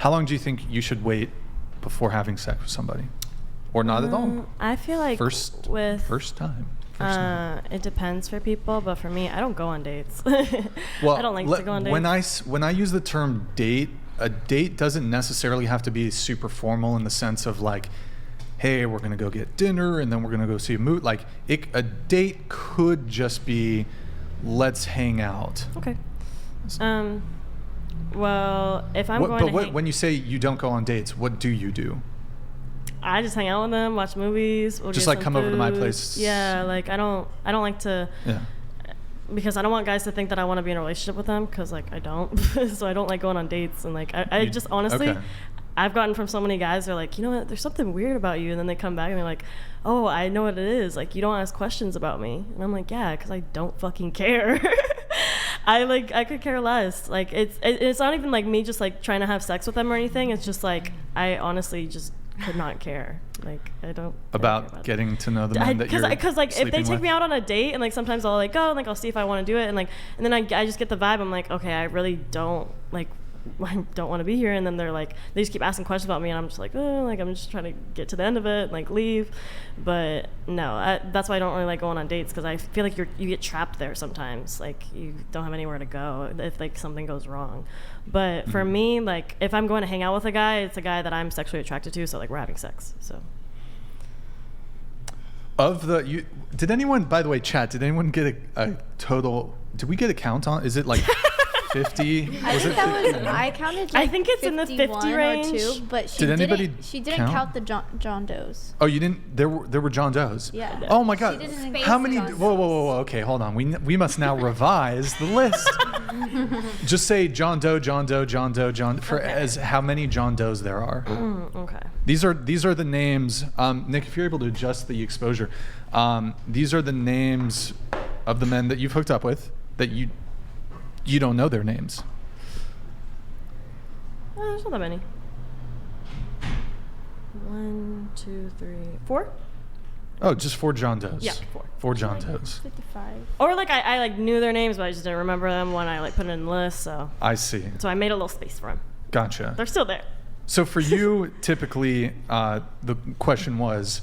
How long do you think you should wait before having sex with somebody? Or not at all? I feel like first time. It depends for people, but for me, I don't go on dates. Well, I don't like to go on dates. When I use the term date, a date doesn't necessarily have to be super formal in the sense of like, hey, we're gonna go get dinner and then we're gonna go see a movie. Like, a date could just be, let's hang out. Okay. Well, if I'm when you say you don't go on dates, what do you do? I just hang out with them, watch movies. We'll just get like some come over to my place. Yeah, like I don't like to. Yeah. Because I don't want guys to think that I want to be in a relationship with them, because like I don't. So I don't like going on dates, and like I just honestly, okay. I've gotten from so many guys, they're like, you know what, there's something weird about you, and then they come back and they're like, oh, I know what it is. Like, you don't ask questions about me, and I'm like, yeah, because I don't fucking care. I could care less. Like it's not even like me just like trying to have sex with them or anything. It's just like I honestly just could not care. Like I don't about getting to know the man that you're because like if they take with? Me out on a date, and like sometimes I'll like go and like I'll see if I want to do it, and then I just get the vibe. I'm like, okay, I really don't like. I don't want to be here, and then they're like, they just keep asking questions about me, and I'm just like, oh, like I'm just trying to get to the end of it and like leave. But no, that's why I don't really like going on dates, because I feel like you get trapped there sometimes. Like you don't have anywhere to go if like something goes wrong. But for me, like if I'm going to hang out with a guy, it's a guy that I'm sexually attracted to, so like we're having sex. So did anyone, by the way, chat, did anyone get a total, did we get a count on, is it like 50? I counted like I think it's in the 50 range. Or 2, but she didn't count the John Does. Oh, you didn't? There were John Does. Yeah. Oh my God. How many? Whoa. Okay, hold on. We must now revise the list. Just say John Doe, John Doe, John Doe, John. As how many John Does there are. Okay. These are the names. Nick, if you're able to adjust the exposure, these are the names of the men that you've hooked up with that you don't know their names. There's not that many. 1, 2, 3, 4. Oh, just 4 John Does. Yeah, 4. 4 John Does. 55. Or like I like knew their names, but I just didn't remember them when I like put it in the list. So I see. So I made a little space for them. Gotcha. They're still there. So for you, typically, the question was,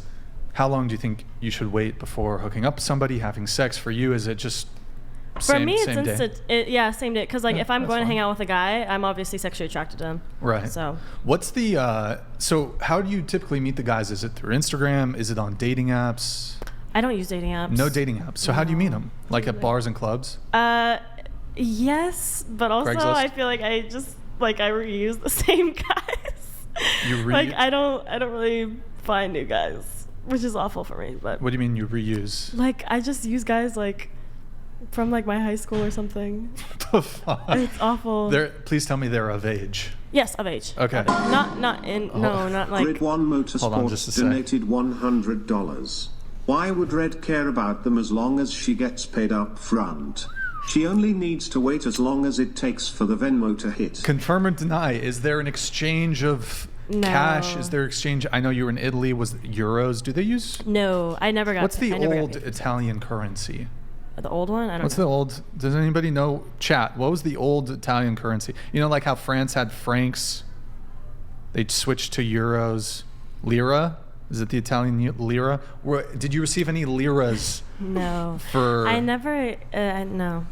how long do you think you should wait before hooking up with somebody, having sex? For you, is it just for me, it's same instant. Same day. Because like if I'm going to hang out with a guy, I'm obviously sexually attracted to him. Right. So what's the so how do you typically meet the guys? Is it through Instagram? Is it on dating apps? I don't use dating apps. No dating apps. So how do you meet them? Like at bars and clubs? Yes, but also Craigslist? I feel like I just like I reuse the same guys. Like I don't really find new guys, which is awful for me. But what do you mean you reuse? Like I just use guys like from like my high school or something. The fuck? It's awful. Please tell me they're of age. Yes, of age. Okay. Not like. Red One Motorsports donated $100. Why would Red care about them as long as she gets paid up front? She only needs to wait as long as it takes for the Venmo to hit. Confirm or deny? Is there an exchange of cash? Is there exchange? I know you were in Italy. Was it euros? Do they use? No, I never got. What's the old Italian currency? The old one? I don't know. What's the old? Does anybody know? Chat. What was the old Italian currency? You know, like how France had francs. They switched to euros. Lira? Is it the Italian lira? Did you receive any liras? No. I never. No.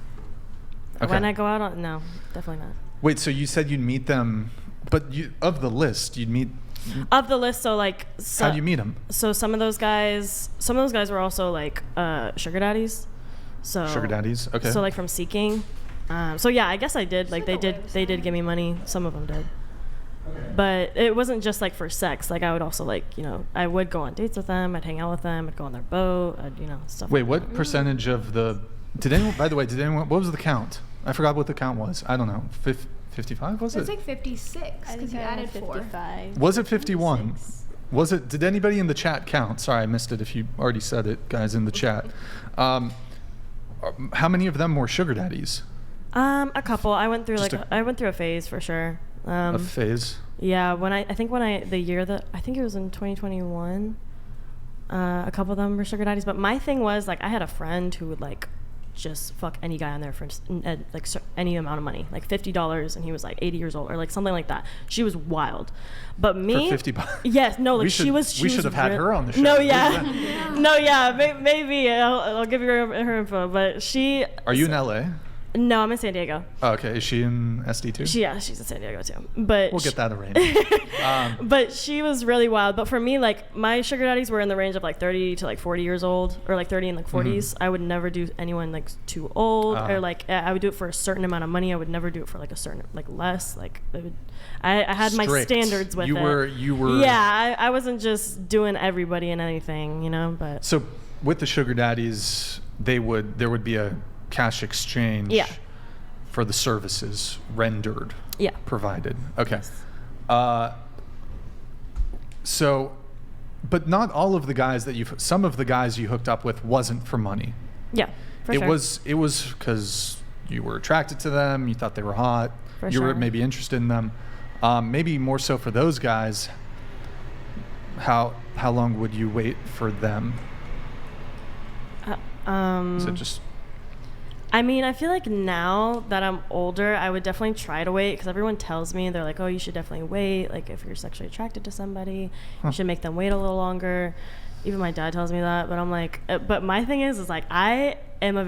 Okay. When I go out, no, definitely not. Wait, so you said you'd meet them, but of the list, you'd meet. Of the list, so like. How do you meet them? So some of those guys were also like sugar daddies. So sugar daddies, okay. So like from Seeking, so yeah, I guess I did. Like they did give me money. Some of them did, but it wasn't just like for sex. Like I would also like I would go on dates with them. I'd hang out with them. I'd go on their boat. I'd stuff. Wait, what percentage of the? Did anyone? By the way, what was the count? I forgot what the count was. I don't know. 55 was it? It's like 56 because you added 55. 4. Was it 51? 56. Was it? Did anybody in the chat count? Sorry, I missed it. If you already said it, guys in the chat. How many of them were sugar daddies? A couple. I went through a phase for sure. A phase. Yeah, the year that I think it was in 2021. A couple of them were sugar daddies, but my thing was like I had a friend who would like just fuck any guy on there for like any amount of money, like $50, and he was like 80 years old or like something like that. She was wild. But me, for $50. Yes, no, like we should have had her on the show. No, yeah, no, yeah, maybe I'll give you her info. But she. Are you in LA? No, I'm in San Diego. Oh, okay. Is she in SD too? She's in San Diego too. But we'll get that arranged. But she was really wild. But for me, like my sugar daddies were in the range of like 30 to like 40 years old, or like 30 and like 40s. Mm-hmm. I would never do anyone like too old, or like I would do it for a certain amount of money. I would never do it for like a certain like less. Like I had strict. My standards with it. You were. Yeah, I wasn't just doing everybody and anything, you know. But so with the sugar daddies, there would be a cash exchange for the services rendered, provided. Okay. Yes. So, but not all of the guys some of the guys you hooked up with wasn't for money. Yeah, for sure. It was because you were attracted to them, you thought they were hot, you were maybe interested in them. Maybe more so for those guys, how long would you wait for them? Is it just... I mean, I feel like now that I'm older, I would definitely try to wait, because everyone tells me, they're like, oh, you should definitely wait. Like, if you're sexually attracted to somebody, you should make them wait a little longer. Even my dad tells me that, but I'm like, but my thing is like, I'm a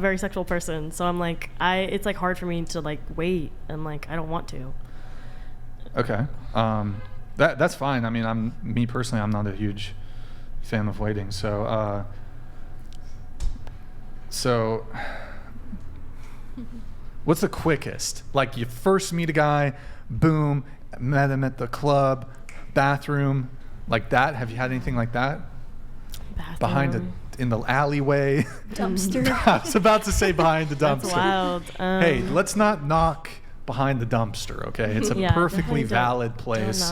very sexual person. So I'm like, it's like hard for me to like wait, and like, I don't want to. Okay. That's fine. I mean, me personally, I'm not a huge fan of waiting. So, what's the quickest? Like, you first meet a guy, boom, met him at the club, bathroom, like that. Have you had anything like that? Bathroom. In the alleyway. Dumpster. I was about to say behind the dumpster. That's wild. Hey, let's not knock behind the dumpster, okay? It's a perfectly valid place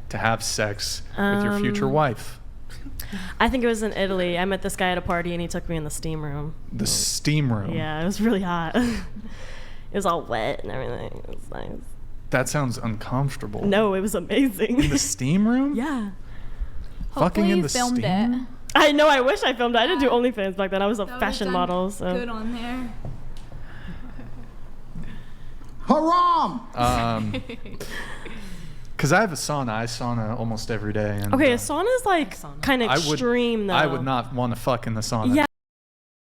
to have sex with your future wife. I think it was in Italy. I met this guy at a party, and he took me in the steam room. The steam room? Yeah, it was really hot. It was all wet and everything. It was nice. That sounds uncomfortable. No, it was amazing. In the steam room? Yeah. Fucking in the steam room? I know, I wish I filmed it. I didn't do OnlyFans back then. I was a fashion model. So. Good on there. Haram! Because I have a sauna. I sauna almost every day. And, okay, a sauna is like kind of extreme, though. I would not want to fuck in the sauna. Yeah,